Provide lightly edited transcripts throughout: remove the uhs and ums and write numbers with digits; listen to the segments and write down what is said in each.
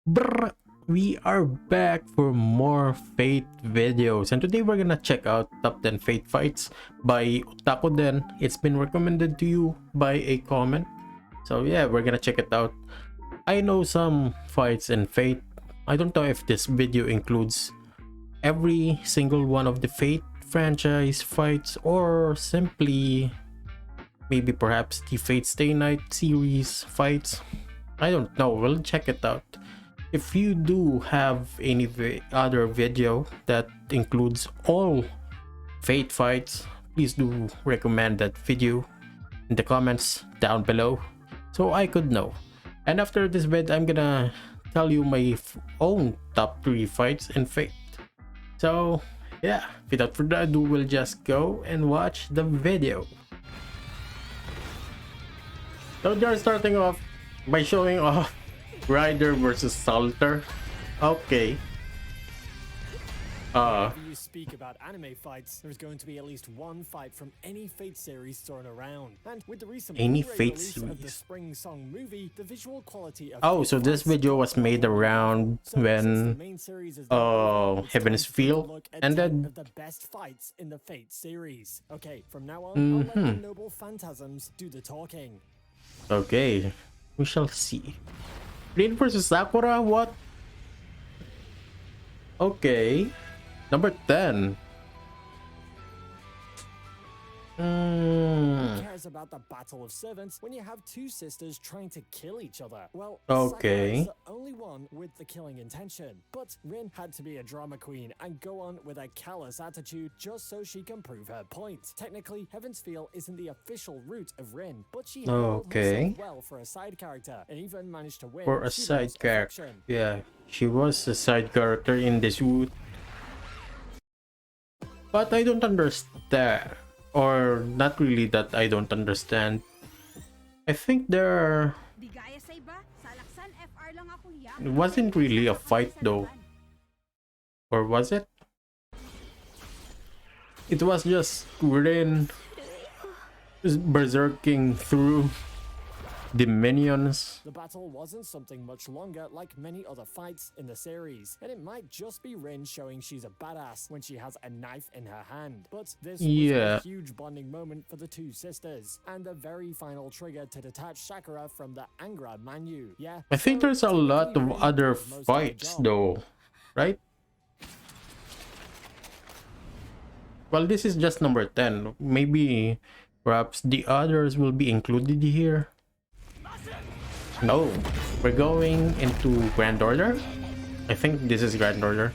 Brr, we are back for more Fate videos, and today we're gonna check out top 10 Fate fights by Otaku. Then it's been recommended to you by a comment, so yeah, we're gonna check it out. I know some fights in Fate. I don't know if this video includes every single one of the Fate franchise fights or simply maybe perhaps the Fate Stay Night series fights. I don't know, we'll check it out. If you do have any other video that includes all Fate fights, please do recommend that video in the comments down below so I could know. And after this vid, I'm gonna tell you my own top 3 fights in Fate. So yeah, without further ado, we'll just go and watch the video. So they're starting off by showing off Rider versus Salter. Okay. Whenever you speak about anime fights, there's going to be at least one fight from any Fate series thrown around. And with the recent Any Blu-ray Fate release series. of the Spring Song movie, the visual quality of Oh, Fate so this fights video was made around So since the when main series is now over, it's Heaven's time to take a Feel look at and 10 then of the best fights in the Fate series. Okay, from now on, I'll let the noble phantasms do the talking. okay, we shall see. Rin versus Sakura, what? Okay. Number 10. Who cares about the battle of servants when you have two sisters trying to kill each other? Well, Okay. Sakura is the only one with the killing intention. But Rin had to be a drama queen and go on with a callous attitude just so she can prove her point. Technically, Heaven's Feel isn't the official route of Rin, but she handled Okay. herself well for a side character and even managed to win For a Shiba's side character. affection. Yeah, she was a side character in this route. But I don't understand. Or not really that I don't understand. I think there it wasn't really a fight though. Or was it? It was just Rin berserking through the minions. The battle wasn't something much longer like many other fights in the series, and it might just be Rin showing she's a badass when she has a knife in her hand. But this was Yeah. a huge bonding moment for the two sisters, and the very final trigger to detach Sakura from the Angra Manu. Yeah, I think so there's a lot technically of Rin other did most of the fights job. though, right? Well, this is just number 10. Maybe perhaps the others will be included here. No, we're going into Grand Order. I think this is Grand Order.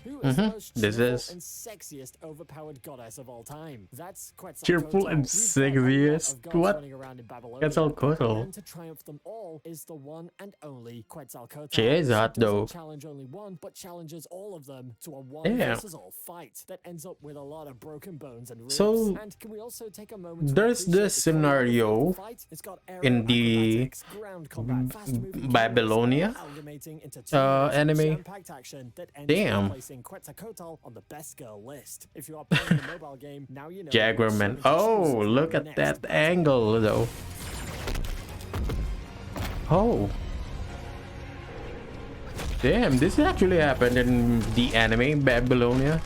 Who is the most This cheerful is- and sexiest overpowered goddess of all time? That's Quetzalcoatl. Cheerful and We've got a lot sexiest? of gods What? running around in Babylonia, Quetzalcoatl. and to triumph them all is the one and only Quetzalcoatl. She is hot She doesn't though. challenge only one, but challenges all of them to a one Damn. versus all fight that ends up with a lot of broken bones and ribs. So, and can we also take a moment to there's appreciate this the choreography of scenario the fight? It's got aerial in the acrobatics, ground combat, fast-moving Babylonia, cameras, all amalgamating into 2 minutes of anime. jam-packed action that ends Damn. with placing Quetzalcoatl on the best girl list. If you are playing the mobile game, now you know. Jaguarman. what servant to Oh, choose look for at the that next angle though. Oh. Damn, this actually happened in the anime Babylonia.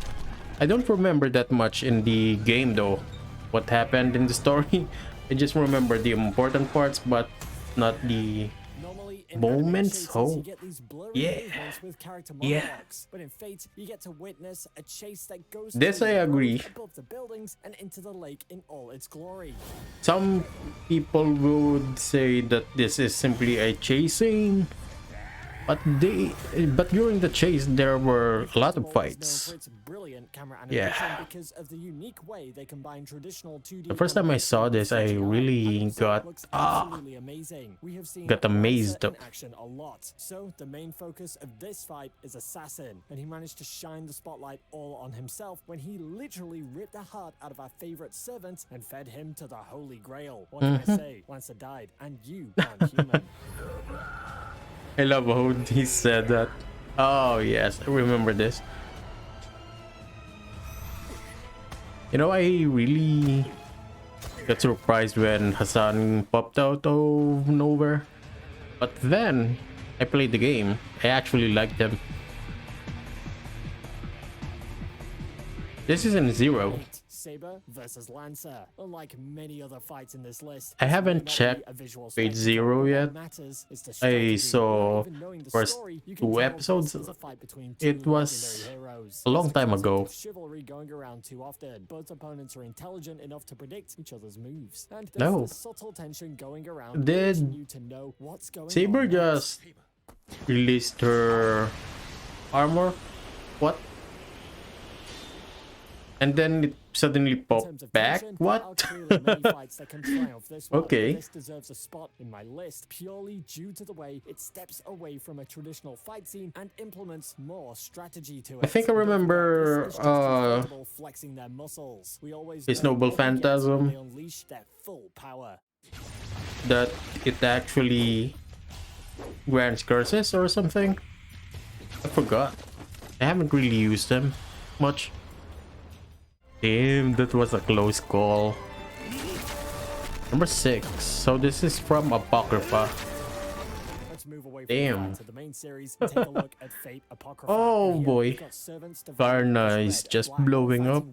I don't remember that much in the game though. What happened in the story? I just remember the important parts, but not the Normally, in moments. anime chases, Oh, you get these blurry yeah. movements with character Yeah. monologues. But in Fate, you get to witness a chase that goes This through I the road, agree. above the buildings and into the lake in all its glory. Some people would say that this is simply a chasing, but during the chase there were a lot of Ball is known fights. for its brilliant camera Yeah. animation because of the unique way they combine traditional 2D The first time I saw animation this, with I CGI, really and the result got looks absolutely amazing. We have seen got amazed Lancer in though. action a lot. So the main focus of this fight is Assassin, and he managed to shine the spotlight all on himself when he literally ripped the heart out of our favorite servant and fed him to the Holy Grail. What can I say? Lancer died, and you aren't human. I love how he said that. Oh yes, I remember this. You know, I really got surprised when Hassan popped out of nowhere. But then I played the game. I actually liked him. This isn't Zero. Saber versus Lancer. Unlike many other fights in this list, I haven't checked Fate Zero yet. I saw first 2 episodes. It was a long time ago. Chivalry going around too often. Both opponents are intelligent enough to predict each other's moves. And No. subtle tension going around. Did You to know what's going Saber on just released her armor? What? And then it suddenly popped back? What? Okay. This deserves a spot in my list purely due to the way it steps away from a traditional fight scene and implements more strategy to it. I think I remember flexing their muscles. We always his Noble Phantasm. They unleash their full power. That it actually grants curses or something. I forgot. I haven't really used them much. Damn, that was a close call. Number 6. So this is from Apocrypha. Let's move away Damn. to the main series and take a look at Fate Apocrypha. Oh boy. Karna is just blowing up.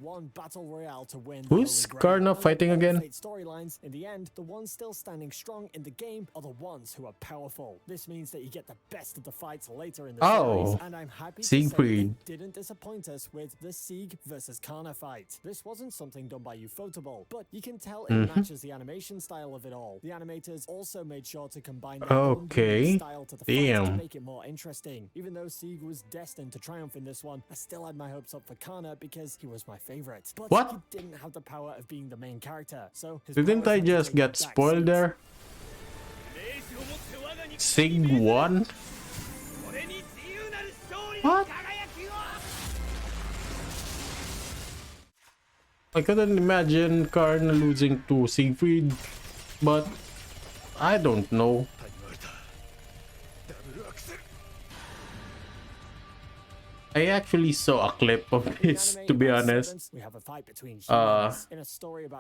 Who's Karna fighting again? Storylines. In the end, the ones still standing strong in the game are the ones who are powerful. This means that you get the best of the fights later in the series, and I'm happy to say Siegfried they didn't disappoint us with the Sieg versus Karna fight. This wasn't something done by Ufotable, but you can tell it matches the animation style of it all. The animators also made sure to combine their own unique style to the fight to make it more interesting. Even though Sieg was destined to triumph in this one, I still had my hopes up for Karna because he was my favorite. But what? He didn't have the power of being the main character, so didn't I just get spoiled there? Sig 1? What? I couldn't imagine Karna losing to Siegfried, but I don't know. I actually saw a clip of this, to be honest,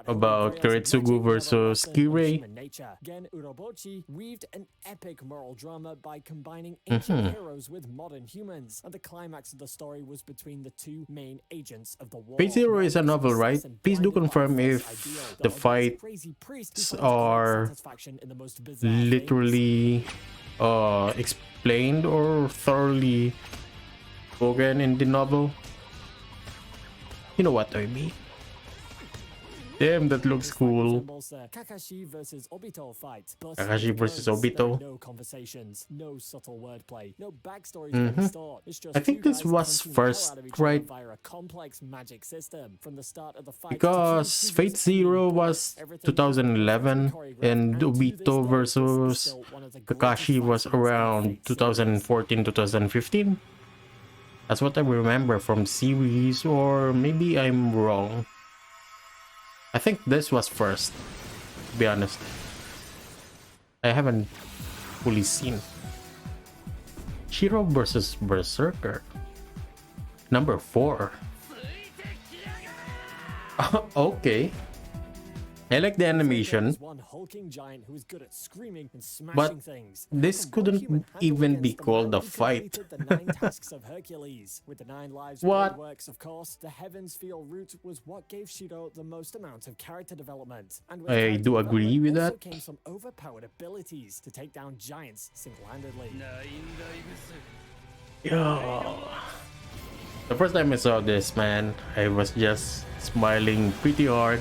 about Kiritsugu versus Kirei. Gen Urobuchi weaved an epic moral drama by combining ancient heroes with modern humans, and the climax of the story was between the two main agents of the war. Fate Zero is a novel, right? Please do confirm if the fights are literally explained or thoroughly spoken in the novel. You know what I mean. Damn, that looks cool. Kakashi versus Obito fight. Kakashi versus Obito. No conversations, no subtle wordplay, no backstory to any sort. It's just I think this was first, right? Via a complex magic system. From the start of the fight, Because Fate Zero was 2011 and Obito versus Kakashi was around 2014-2015. That's what I remember from series, or maybe I'm wrong. I think this was first, to be honest. I haven't fully seen. Shiro versus Berserker. Number 4. Okay. I like the animation, but this couldn't even be called a fight. What? Of course, the Heavens Feel route was what gave Shiro the most amount of character development. And with I do agree with that. came some overpowered abilities to take down giants single-handedly. Yo. The first time I saw this, man, I was just smiling pretty hard.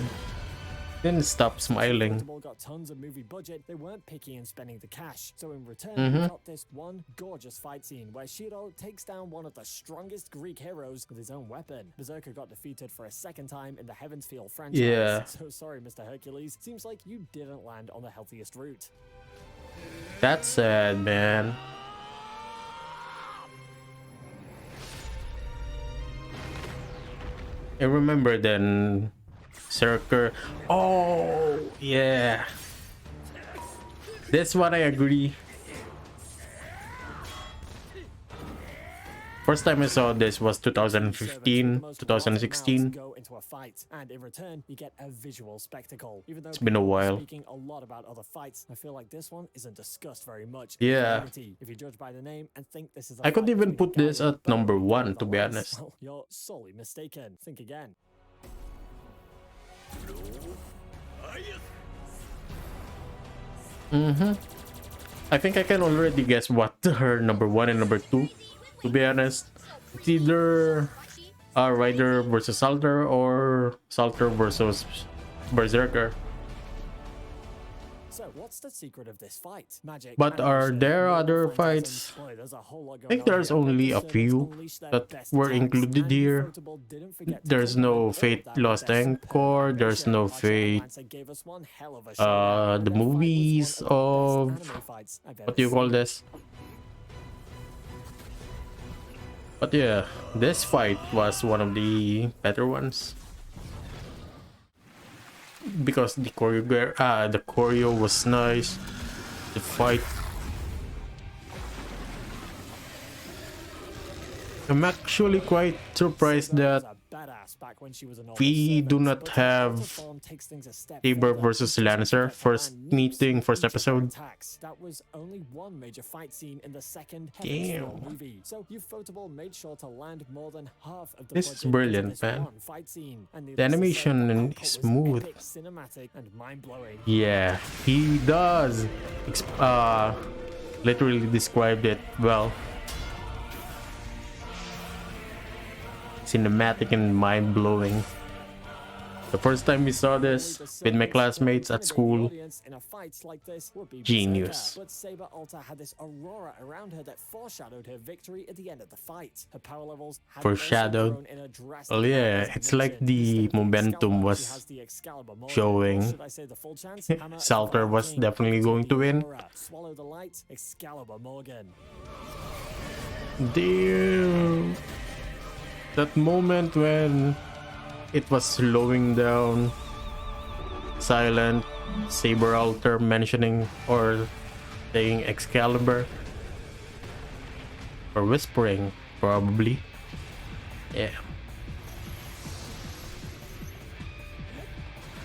Didn't stop smiling. Got tons of movie budget. They weren't picky in spending the cash. So in return, we got this one gorgeous fight scene where Shiro takes down one of the strongest Greek heroes with his own weapon. Berserker got defeated for a second time in the Heavens Feel franchise. Yeah. So sorry, Mr. Hercules. Seems like you didn't land on the healthiest route. That's sad, man. I remember then Berserker. Oh, yeah. This one I agree. First time I saw this was 2015, 2016. Go into a fight, and in return, you get a visual spectacle. Even though It's been a people are while. speaking a lot about other fights, I feel like this one isn't discussed very much. Yeah. If you judge by the name and think this is a I could fight even between a put this guy and a at number bird, 1, to be otherwise, honest. well, you're sorely mistaken. Think again. I think I can already guess what her number 1 and number 2, to be honest. It's either Rider versus Salter or Salter versus Berserker. So, what's the secret of this fight? Magic. But are animation, there real other phantasm? fights? Boy, there's a whole lot I going think on there's here. only a The few servants unleash their that best were attacks, included and here. Ufotable didn't forget to There's combine no all of Fate that with Lost their Encore, superb there's no animation. Fate Lancer gave us one hell of a showdown. the Their fight was one movies of the best of anime fights I've what ever do you call seen. this? But yeah, this fight was one of the better ones because the choreo was nice. The fight, I'm actually quite surprised that we do not have Saber versus Lancer first meeting, first episode. That was only one major fight scene in the second Damn. movie. So Ufotable made sure to land more than half of the This is budget into brilliant, this man. one fight scene. And The animation is output was smooth. epic, cinematic, and mind-blowing. Yeah, he does. Literally described it well. Cinematic and mind-blowing. The first time we saw this with my classmates at school, genius. But Saber Alta had this aurora around her that foreshadowed her victory at the end of the fight. Her power levels had Foreshadowed. also grown in a drastic Well, yeah, manner, as it's like mentioned. the Instead of momentum Excalibur, was she has the Excalibur Morgan. showing. Or should I say the full chance? Hammer of the Salter Fire was King. definitely going to win. Aurora. Swallow the light, Excalibur Morgan. Damn. That moment when it was slowing down, silent, Saber Alter mentioning or saying Excalibur, or whispering, probably. Yeah.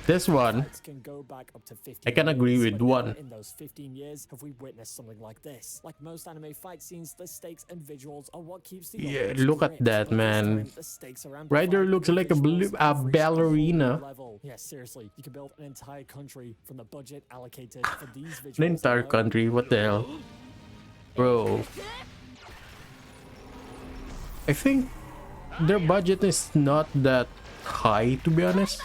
This one, Can go back up to 15 I can agree years, with but one. never in those 15 years have we witnessed something like this. Like most anime fight scenes, the stakes and visuals are what keeps the Yeah, audience look at gripped. that, But this man. time, the stakes are amplified Ryder with looks the like a visuals that have reached a whole ballerina. new level. Yeah, seriously, you can build an entire country from the budget allocated for these visuals. An entire alone. country, what the hell? Bro. I think their budget is not that high, to be honest.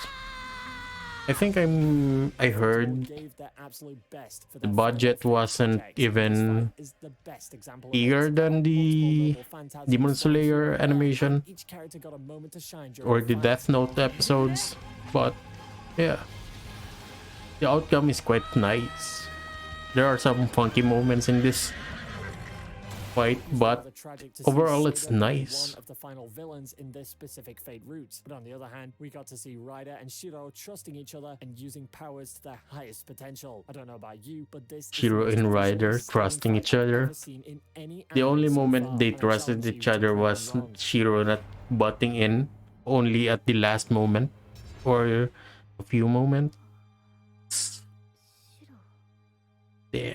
I think I heard Gave their absolute best for the their budget final wasn't project. even This fight is the best example of it. bigger than the Multiple phantasms Demon from Slayer Fury, animation each character got a moment to shine during or the the fight. Death Note episodes, but yeah, the outcome is quite nice. There are some funky moments in this fight, but Rather tragic to see overall it's Saber be nice. one of the final villains in this specific fate route. But on the other hand, we got to see Ryder and Shiro trusting each other and using powers to their highest potential. I don't know about you, but this is the Shiro most and visually Ryder stunning trusting fight each I've other. ever seen in any The anime only so moment far, they and I trusted challenge each you to other prove me was wrong. Shiro not butting in only at the last moment or a few moments. Damn.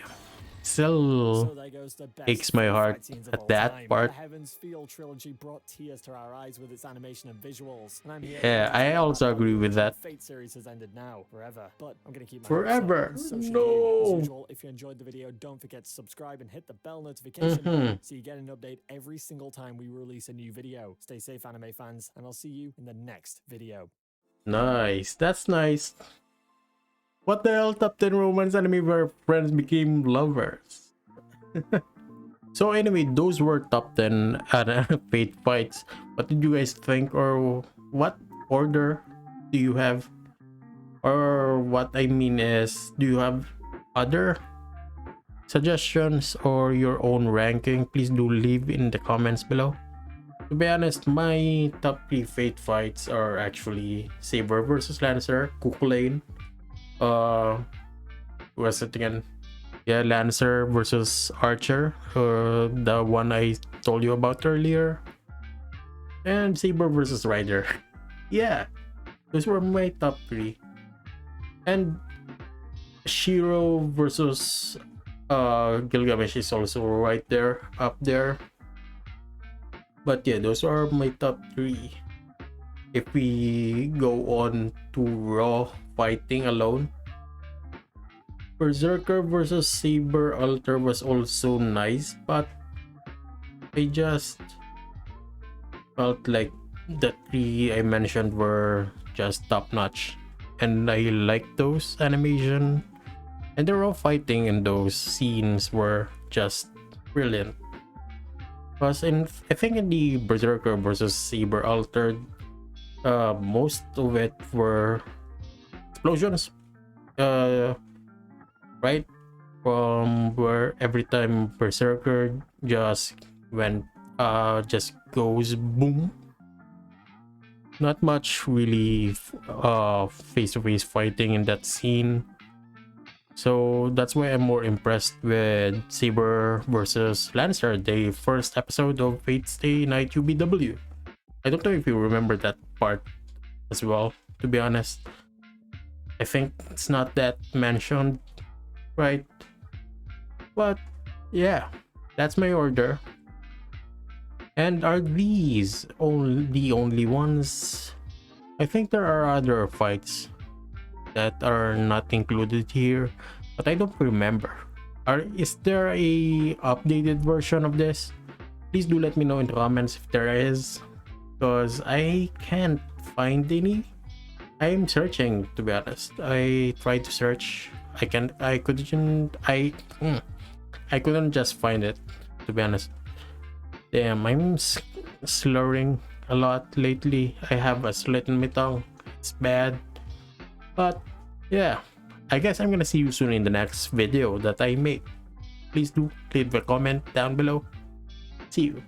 Still So there goes the best aches my fight heart scenes of at all that time. part. The Heaven's Feel trilogy brought tears to our eyes with its animation and visuals. And I'm here Yeah, to I tell you also about agree with how that. the Fate series has ended now, forever. But I'm gonna keep my Forever. hopes up and so should No. you. As usual, if you enjoyed the video, don't forget to subscribe and hit the bell notification button so you get an update every single time we release a new video. Stay safe, anime fans, and I'll see you in the next video. Nice. That's nice. What the hell? Top 10 romance anime where friends became lovers. So anyway, those were top 10 Fate fights. What did you guys think, or what order do you have? Or what I mean is, do you have other suggestions or your own ranking? Please do leave in the comments below. To be honest, my top 3 Fate fights are actually Saber versus Lancer, Kukulane. Who was it again? Yeah, Lancer versus Archer, the one I told you about earlier. And Saber versus Rider. Yeah, those were my top 3. And Shiro versus Gilgamesh is also right there, up there. But yeah, those are my top 3. If we go on to Raw fighting alone, Berserker versus Saber Alter was also nice, but I just felt like the 3 I mentioned were just top notch, and I like those animation, and the raw fighting in those scenes were just brilliant. Because I think in the Berserker versus Saber Altered, most of it were explosions, right? From where every time Berserker just just goes boom. Not much really face-to-face fighting in that scene, so that's why I'm more impressed with Saber versus Lancer, the first episode of Fate Stay Night UBW. I don't know if you remember that part as well, to be honest. I think it's not that mentioned, right? But yeah, that's my order. And are these the only ones? I think there are other fights that are not included here, but I don't remember. Is there a updated version of this? Please do let me know in the comments if there is, because I can't find any. I'm searching, to be honest. I tried to search. I couldn't just find it, to be honest. Damn, I'm slurring a lot lately. I have a slit in my tongue. It's bad. But yeah, I guess I'm gonna see you soon in the next video that I make. Please do leave a comment down below. See you.